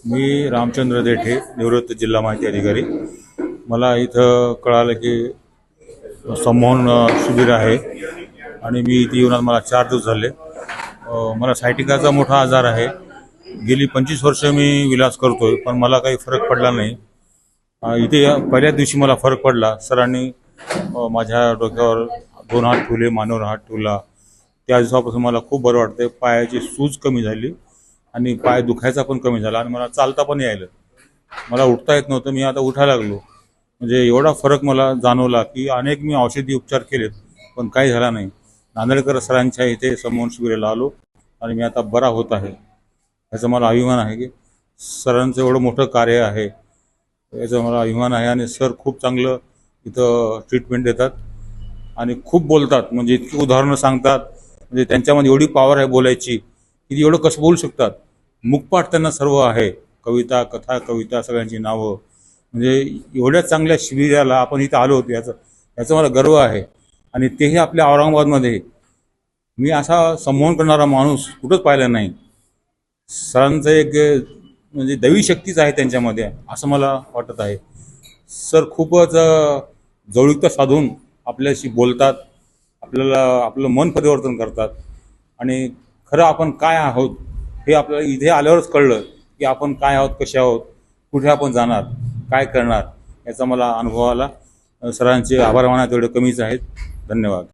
मी रामचंद्र देठे, निवृत्त जिल्हा माहिती अधिकारी। मला इथं कळालं की संमोहन शिबिर आहे आणि मी इथे येऊन मला 4 दिवस झाले। मला सायटिकाचा मोठा आजार आहे। गेली 25 वर्ष मी विलाज करतोय, पण मला काही फरक पडला नाही। इथे पहिल्या दिवशी मला फरक पडला। सरांनी माझ्या डोक्यावर 2 हात ठेवले, मानेवर हात ठेवला। त्या दिवसापासून मला खूप बरं वाटतंय। पायाची सूज कमी झाली आणि पाय दुखायचा पण कमी झाला आणि मला चालता पण यायला। मला उठता येत नव्हतं, मी आता उठायला लागलो। म्हणजे एवढा फरक मला जाणवला की अनेक मी औषधी उपचार केलेत, पण काही झाला नाही। नांदेडकर सरांच्या इथे समोहन शिबिराला आलो आणि मी आता बरा होत आहे। याचा मला अभिमान आहे की सरांचं एवढं मोठं कार्य आहे, याचा मला अभिमान आहे। आणि सर खूप चांगलं इथं ट्रीटमेंट देतात आणि खूप बोलतात, म्हणजे इतकी उदाहरणं सांगतात। म्हणजे त्यांच्यामध्ये एवढी पॉवर आहे बोलायची की एवढं कसं बोलू शकतात। मुखपाठ त्यांना सर्व आहे, कविता, कथा, कविता, सगळ्यांची नावं। म्हणजे एवढ्या चांगल्या शिबिराला आपण इथं आलो होतो, याचा मला गर्व आहे। आणि तेही आपल्या औरंगाबादमध्ये मी असा संमोहन करणारा माणूस कुठंच पाहिला नाही। सरांचं एक म्हणजे दैवी शक्तीच आहे त्यांच्यामध्ये, असं मला वाटत आहे। सर खूपच जवळीकता साधून आपल्याशी बोलतात, आपल्याला आपलं मन परिवर्तन करतात आणि खरं आपण काय आहोत हे आपल्याला इथे आल्यावरच कळलं की आपण काय आहोत, कसे आहोत, कुठे आपण जाणार, काय करणार। याचा मला अनुभव आला। सरांचे आभार माना तेवढे कमीच आहेत। धन्यवाद।